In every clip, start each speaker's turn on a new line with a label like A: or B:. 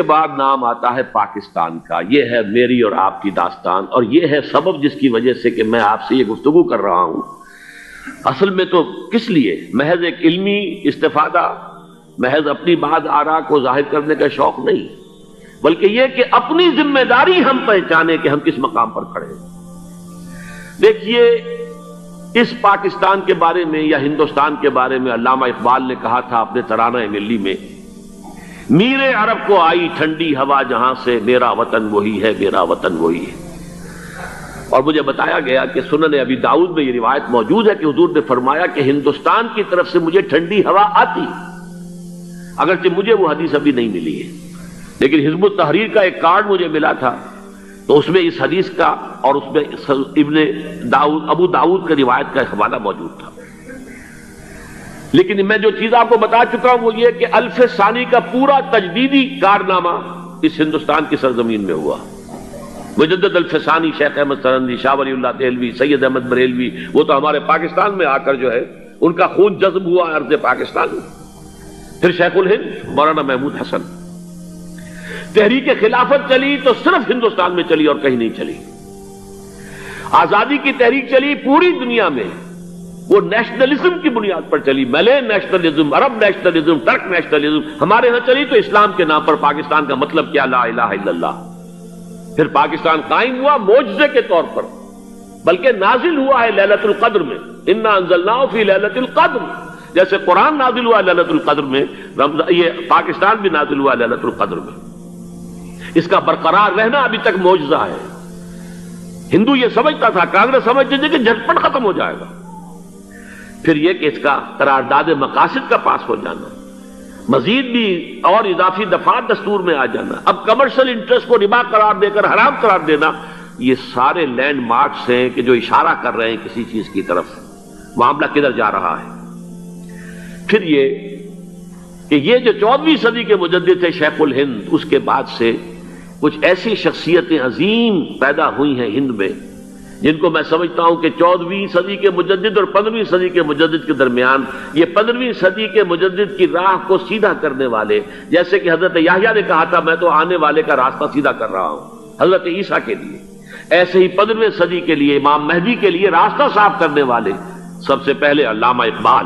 A: بعد نام آتا ہے پاکستان کا. یہ ہے میری اور آپ کی داستان، اور یہ ہے سبب جس کی وجہ سے کہ میں آپ سے یہ گفتگو کر رہا ہوں. اصل میں تو کس لیے؟ محض ایک علمی استفادہ، محض اپنی بات آراء کو ظاہر کرنے کا شوق نہیں، بلکہ یہ کہ اپنی ذمہ داری ہم پہچانیں کہ ہم کس مقام پر کھڑے ہیں. دیکھیے، اس پاکستان کے بارے میں یا ہندوستان کے بارے میں علامہ اقبال نے کہا تھا اپنے ترانہ ملی میں، میر عرب کو آئی ٹھنڈی ہوا جہاں سے، میرا وطن وہی ہے، میرا وطن وہی ہے. اور مجھے بتایا گیا کہ سنن ابی داؤد میں یہ روایت موجود ہے کہ حضور نے فرمایا کہ ہندوستان کی طرف سے مجھے ٹھنڈی ہوا آتی، اگرچہ مجھے وہ حدیث ابھی نہیں ملی ہے، لیکن حزب التحریر کا ایک کارڈ مجھے ملا تھا، تو اس میں اس حدیث کا اور اس میں ابو داؤد کا روایت کا حوالہ موجود تھا. لیکن میں جو چیز آپ کو بتا چکا ہوں وہ یہ کہ الف ثانی کا پورا تجدیدی کارنامہ اس ہندوستان کی سرزمین میں ہوا. مجدد الف ثانی شیخ احمد سرندی، شاہ ولی اللہ دہلوی، سید احمد بریلوی، وہ تو ہمارے پاکستان میں آ کر جو ہے ان کا خون جذب ہوا ارض پاکستان میں. پھر شیخ الہند مولانا محمود حسن. تحریک خلافت چلی تو صرف ہندوستان میں چلی اور کہیں نہیں چلی. آزادی کی تحریک چلی پوری دنیا میں، وہ نیشنلزم کی بنیاد پر چلی، ملے نیشنلزم، عرب نیشنلزم، ٹرک نیشنلزم. ہمارے ہاں چلی تو اسلام کے نام پر. پاکستان کا مطلب کیا؟ لا الہ الا اللہ. پھر پاکستان قائم ہوا معجزے کے طور پر، بلکہ نازل ہوا ہے لیلۃ القدر میں. انا انزلناہ فی لیلۃ القدر، جیسے قرآن نازل ہوا لیلۃ القدر میں، یہ پاکستان بھی نازل ہوا لیلۃ القدر میں. اس کا برقرار رہنا ابھی تک معجزہ ہے. ہندو یہ سمجھتا تھا، کانگریس سمجھتے تھے کہ جھٹپٹ ختم ہو جائے گا. پھر یہ کہ اس کا قرارداد مقاصد کا پاس ہو جانا، مزید بھی اور اضافی دفعات دستور میں آ جانا، اب کمرشل انٹرسٹ کو ربا قرار دے کر حرام قرار دینا، یہ سارے لینڈ مارکس ہیں کہ جو اشارہ کر رہے ہیں کسی چیز کی طرف. معاملہ کدھر جا رہا ہے؟ پھر یہ کہ یہ جو 14ویں صدی کے مجدد تھے شیخ الہند، اس کے بعد سے کچھ ایسی شخصیتیں عظیم پیدا ہوئی ہیں ہند میں، جن کو میں سمجھتا ہوں کہ 14ویں صدی کے مجدد اور 15ویں صدی کے مجدد کے درمیان، یہ 15ویں صدی کے مجدد کی راہ کو سیدھا کرنے والے، جیسے کہ حضرت یحییٰ نے کہا تھا میں تو آنے والے کا راستہ سیدھا کر رہا ہوں حضرت عیسیٰ کے لیے، ایسے ہی 15ویں صدی کے لیے امام مہدی کے لیے راستہ صاف کرنے والے سب سے پہلے علامہ اقبال،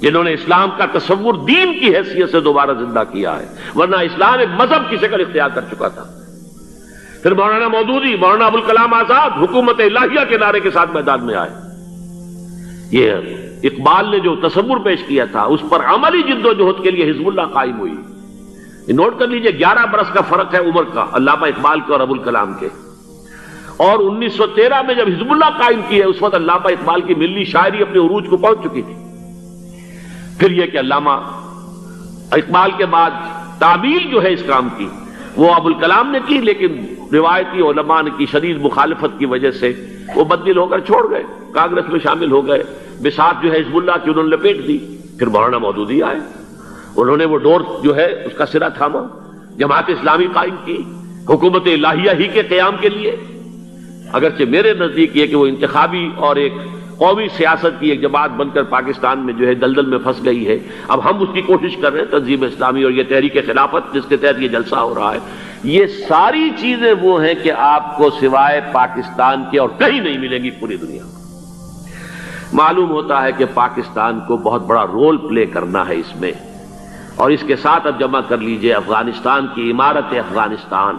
A: جنہوں نے اسلام کا تصور دین کی حیثیت سے دوبارہ زندہ کیا ہے، ورنہ اسلام ایک مذہب کی شکل اختیار کر چکا تھا. پھر مولانا مودودی، مولانا ابوالکلام آزاد حکومت الہیہ کے نعرے کے ساتھ میدان میں آئے. یہ اقبال نے جو تصور پیش کیا تھا اس پر عملی جد و جہد کے لیے حزب اللہ قائم ہوئی. نوٹ کر لیجئے 11 برس کا فرق ہے عمر کا علامہ اقبال کے اور ابوالکلام کے. اور 1913 میں جب حزب اللہ قائم کی ہے اس وقت علامہ اقبال کی ملی شاعری اپنے عروج کو پہنچ چکی تھی. پھر یہ کہ علامہ اقبال کے بعد تعمیل جو ہے اس کام کی وہ ابوالکلام نے کی، لیکن روایتی علماء کی شدید مخالفت کی وجہ سے وہ بددل ہو کر چھوڑ گئے، کانگریس میں شامل ہو گئے، بساط جو ہے حزب اللہ کی انہوں نے لپیٹ دی. پھر مولانا مودودی آئے، انہوں نے وہ ڈور جو ہے اس کا سرا تھاما، جماعت اسلامی قائم کی حکومت الہیہ ہی کے قیام کے لیے. اگرچہ میرے نزدیک یہ کہ وہ انتخابی اور ایک قومی سیاست کی ایک جماعت بن کر پاکستان میں جو ہے دلدل میں پھنس گئی ہے. اب ہم اس کی کوشش کر رہے ہیں، تنظیم اسلامی اور یہ تحریک خلافت جس کے تحت یہ جلسہ ہو رہا ہے. یہ ساری چیزیں وہ ہیں کہ آپ کو سوائے پاکستان کے اور کہیں نہیں ملیں گی پوری دنیا میں. معلوم ہوتا ہے کہ پاکستان کو بہت بڑا رول پلے کرنا ہے اس میں. اور اس کے ساتھ اب جمع کر لیجئے افغانستان کی عمارت افغانستان،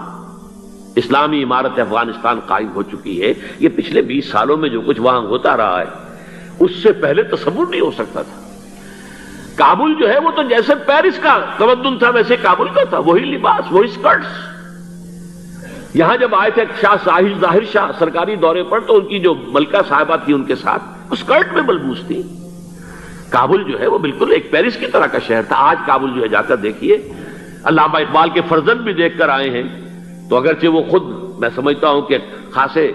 A: اسلامی عمارت افغانستان قائم ہو چکی ہے. یہ پچھلے 20 سالوں میں جو کچھ وہاں ہوتا رہا ہے اس سے پہلے تصور نہیں ہو سکتا تھا. کابل جو ہے وہ تو جیسے پیرس کا تمدن تھا ویسے کابل کا تھا، وہی لباس، وہی سکرٹس. یہاں جب آئے تھے شاہ ظاہر شاہ سرکاری دورے پر تو ان کی جو ملکہ صاحبہ تھی ان کے ساتھ وہ سکرٹ میں ملبوس تھی. کابل جو ہے وہ بالکل ایک پیرس کی طرح کا شہر تھا. آج کابل جو ہے جا کر دیکھیے، علامہ اقبال کے فرزند بھی دیکھ کر آئے ہیں، تو اگرچہ وہ خود میں سمجھتا ہوں کہ خاصے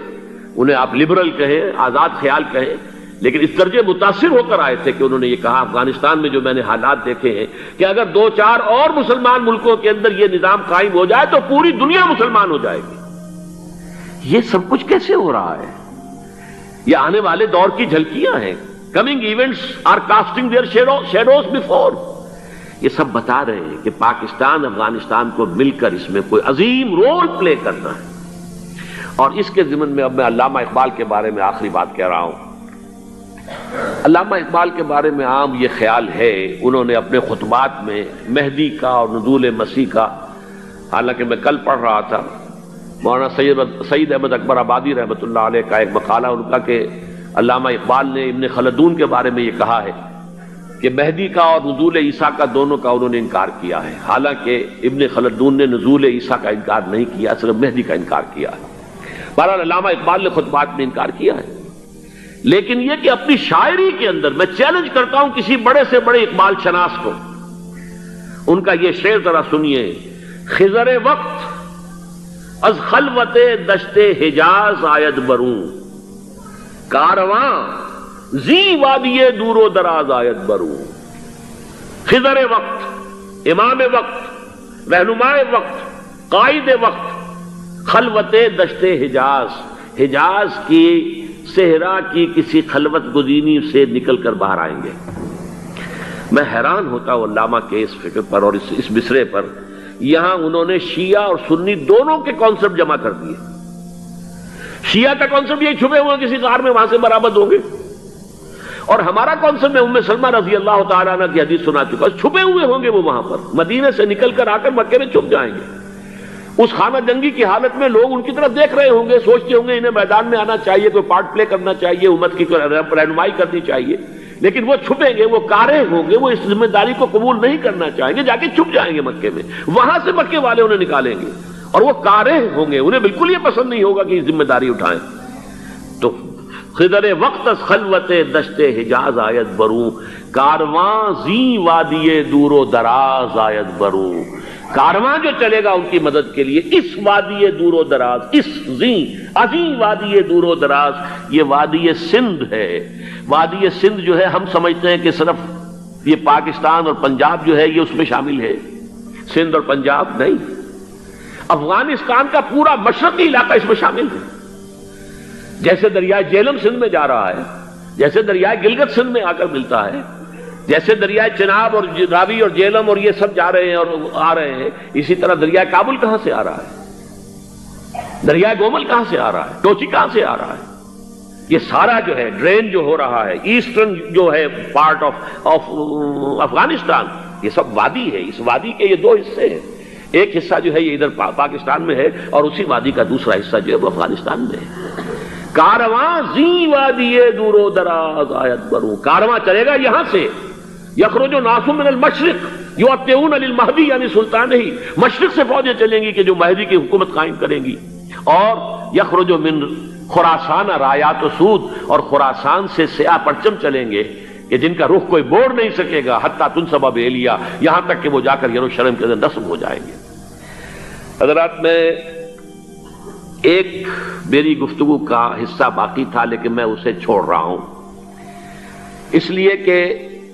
A: انہیں آپ لبرل کہیں، آزاد خیال کہیں، لیکن اس درجے متاثر ہو کر آئے تھے کہ انہوں نے یہ کہا افغانستان میں جو میں نے حالات دیکھے ہیں کہ اگر 2-4 اور مسلمان ملکوں کے اندر یہ نظام قائم ہو جائے تو پوری دنیا مسلمان ہو جائے گی. یہ سب کچھ کیسے ہو رہا ہے؟ یہ آنے والے دور کی جھلکیاں ہیں. Coming events are casting their shadows before. یہ سب بتا رہے ہیں کہ پاکستان افغانستان کو مل کر اس میں کوئی عظیم رول پلے کرنا ہے. اور اس کے ضمن میں اب میں علامہ اقبال کے بارے میں آخری بات کہہ رہا ہوں. علامہ اقبال کے بارے میں عام یہ خیال ہے، انہوں نے اپنے خطبات میں مہدی کا اور نزول مسیح کا، حالانکہ میں کل پڑھ رہا تھا مولانا سعید احمد اکبر آبادی رحمۃ اللہ علیہ کا ایک مقالہ ان کا کہ علامہ اقبال نے ابن خلدون کے بارے میں یہ کہا ہے کہ مہدی کا اور نزول عیسیٰ کا دونوں کا انہوں نے انکار کیا ہے، حالانکہ ابن خلدون نے نزول عیسیٰ کا انکار نہیں کیا، صرف مہدی کا انکار کیا ہے. بہرحال علامہ اقبال نے خطبات میں انکار کیا ہے. لیکن یہ کہ اپنی شاعری کے اندر میں چیلنج کرتا ہوں کسی بڑے سے بڑے اقبال شناس کو، ان کا یہ شعر ذرا سنیے. خضر وقت از خلوت دشت حجاز آید بروں، کارواں زی وادی دور و دراز آید بروں. خضر وقت، امام وقت، رہنمائے وقت، قائد وقت، خلوت دشت حجاز، حجاز کی صحرا کی کسی خلوت گزینی سے نکل کر باہر آئیں گے. میں حیران ہوتا ہوں علامہ کے اس فکر پر اور اس مصرے پر. یہاں انہوں نے شیعہ اور سنی دونوں کے کانسیپٹ جمع کر دیے. شیعہ کا کانسیپٹ یہ چھپے ہوئے کسی غار میں وہاں سے برآمد ہوں گے، اور ہمارا کانسیپٹ میں ام سلمہ رضی اللہ تعالیٰ عنہ کی حدیث سنا چکا، چھپے ہوئے ہوں گے وہ وہاں پر، مدینے سے نکل کر آ کر مکے میں چھپ جائیں گے. اس خانہ جنگی کی حالت میں لوگ ان کی طرف دیکھ رہے ہوں گے، سوچتے ہوں گے انہیں میدان میں آنا چاہیے، کوئی پارٹ پلے کرنا چاہیے، امت کی کوئی رہنمائی کرنی چاہیے. لیکن وہ چھپیں گے، وہ کارے ہوں گے، وہ اس ذمہ داری کو قبول نہیں کرنا چاہیں گے، جا کے چھپ جائیں گے مکے میں. وہاں سے مکے والے انہیں نکالیں گے، اور وہ کارے ہوں گے، انہیں بالکل یہ پسند نہیں ہوگا کہ یہ ذمہ داری اٹھائیں. تو خضر وقت از خلوت دشت حجاز آیت بروں، کارواں زی وادی دور و دراز آیت بروں. کارواں جو چلے گا ان کی مدد کے لیے اس وادی دور و دراز، اس عظیم وادی دور و دراز، یہ وادی سندھ ہے. وادی سندھ جو ہے ہم سمجھتے ہیں کہ صرف یہ پاکستان اور پنجاب جو ہے یہ اس میں شامل ہے، سندھ اور پنجاب نہیں، افغانستان کا پورا مشرقی علاقہ اس میں شامل ہے. جیسے دریائے جیلم سندھ میں جا رہا ہے، جیسے دریائے گلگت سندھ میں آ کر ملتا ہے، جیسے دریائے چناب اور راوی اور جیلم اور یہ سب جا رہے ہیں اور آ رہے ہیں، اسی طرح دریائے کابل کہاں سے آ رہا ہے، دریائے گومل کہاں سے آ رہا ہے، ٹوچی کہاں سے آ رہا ہے. یہ سارا جو ہے ڈرین جو ہو رہا ہے، ایسٹرن جو ہے پارٹ آف افغانستان، یہ سب وادی ہے. اس وادی کے یہ دو حصے ہیں، ایک حصہ جو ہے یہ ادھر پاکستان میں ہے، اور اسی وادی کا دوسرا حصہ جو ہے وہ افغانستان میں ہے. کارواں زی وادی دور و دراز آیت بروں، کارواں چلے گا یہاں سے. یخرج ناس من المشرق یؤتون للمہدی یعنی سلطان ہی، مشرق سے فوجیں چلیں گی کہ جو مہدی کی حکومت قائم کریں گی. اور یخرج من خراسان رایات و سود، اور خراسان سے سیاہ پرچم چلیں گے کہ جن کا رخ کوئی موڑ نہیں سکے گا، حتیٰ تنصب بیلیہ، یہاں تک کہ وہ جا کر یروشلم کے اندر نصب ہو جائیں گے. حضرات، میں ایک میری گفتگو کا حصہ باقی تھا لیکن میں اسے چھوڑ رہا ہوں، اس لیے کہ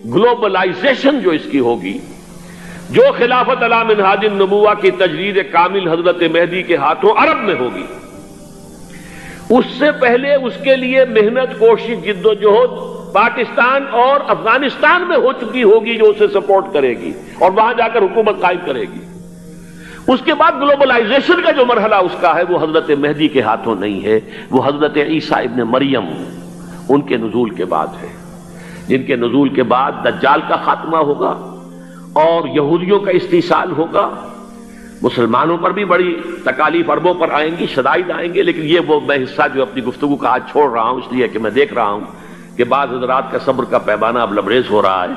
A: گلوبلائزیشن جو اس کی ہوگی، جو خلافت علی منہاج النبوہ کی تجدید کامل حضرت مہدی کے ہاتھوں عرب میں ہوگی، اس سے پہلے اس کے لیے محنت، کوشش، جد و جہد پاکستان اور افغانستان میں ہو چکی ہوگی جو اسے سپورٹ کرے گی اور وہاں جا کر حکومت قائم کرے گی. اس کے بعد گلوبلائزیشن کا جو مرحلہ اس کا ہے وہ حضرت مہدی کے ہاتھوں نہیں ہے، وہ حضرت عیسیٰ ابن مریم ان کے نزول کے بعد ہے، جن کے نزول کے بعد دجال کا خاتمہ ہوگا اور یہودیوں کا استحصال ہوگا. مسلمانوں پر بھی بڑی تکالیف اربوں پر آئیں گی، شدائد آئیں گے. لیکن یہ وہ میں حصہ جو اپنی گفتگو کا آج چھوڑ رہا ہوں، اس لیے کہ میں دیکھ رہا ہوں کہ بعض حضرات کا صبر کا پیمانہ اب لبریز ہو رہا ہے،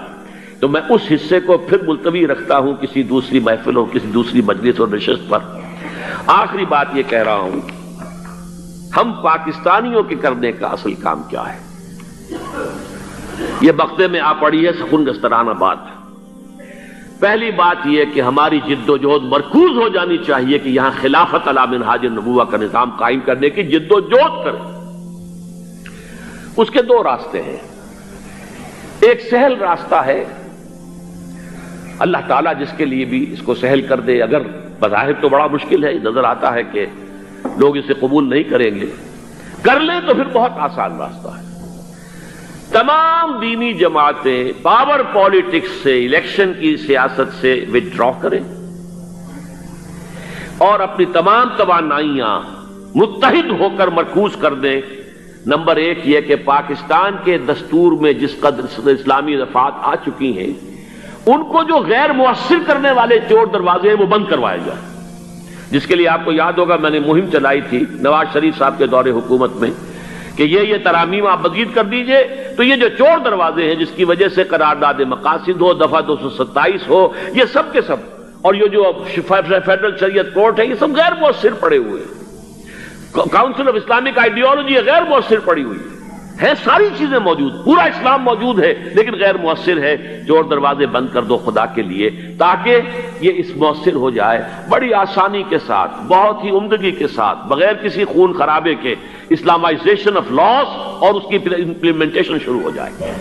A: تو میں اس حصے کو پھر ملتوی رکھتا ہوں کسی دوسری محفل اور کسی دوسری مجلس اور نشست پر. آخری بات یہ کہہ رہا ہوں، ہم پاکستانیوں کے کرنے کا اصل کام کیا ہے؟ یہ بغدے میں آ پڑی ہے سخن گسترانہ بات. پہلی بات یہ کہ ہماری جد و جہد مرکوز ہو جانی چاہیے کہ یہاں خلافت علی منہاج النبوہ کا نظام قائم کرنے کی جد و جہد کریں. اس کے دو راستے ہیں. ایک سہل راستہ ہے، اللہ تعالیٰ جس کے لیے بھی اس کو سہل کر دے، اگر بظاہر تو بڑا مشکل ہے، نظر آتا ہے کہ لوگ اسے قبول نہیں کریں گے، کر لیں تو پھر بہت آسان راستہ ہے. تمام دینی جماعتیں پاور پالیٹکس سے، الیکشن کی سیاست سے وِڈرا کریں اور اپنی تمام توانائیاں متحد ہو کر مرکوز کر دیں۔ نمبر ایک یہ کہ پاکستان کے دستور میں جس قدر اسلامی دفعات آ چکی ہیں، ان کو جو غیر مؤثر کرنے والے چور دروازے ہیں وہ بند کروائے جائیں، جس کے لیے آپ کو یاد ہوگا میں نے مہم چلائی تھی نواز شریف صاحب کے دور حکومت میں کہ یہ ترامیم آپ مزید کر دیجئے، تو یہ جو چور دروازے ہیں جس کی وجہ سے قرارداد مقاصد ہو، دفعہ 227 ہو، یہ سب کے سب، اور یہ جو فیڈرل شریعت کورٹ ہے، یہ سب غیر مؤثر پڑے ہوئے ہیں۔ کاؤنسل آف اسلامک آئیڈیالوجی غیر مؤثر پڑی ہوئی ہے، ساری چیزیں موجود، پورا اسلام موجود ہے لیکن غیر مؤثر ہے۔ چور دروازے بند کر دو خدا کے لیے، تاکہ یہ اس مؤثر ہو جائے، بڑی آسانی کے ساتھ، بہت ہی عمدگی کے ساتھ، بغیر کسی خون خرابے کے اسلامائزیشن آف لاس اور اس کی امپلیمنٹیشن شروع ہو جائے۔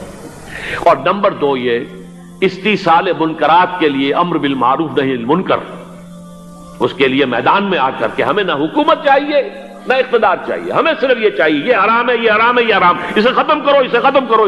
A: اور نمبر دو یہ استیصال منکرات کے لیے امر بالمعروف نہی عن المنکر، اس کے لیے میدان میں آ کر کے ہمیں نہ حکومت چاہیے نہ اقتدار چاہیے، ہمیں صرف یہ چاہیے یہ حرام ہے، یہ حرام ہے، یہ حرام، اسے ختم کرو، اسے ختم کرو۔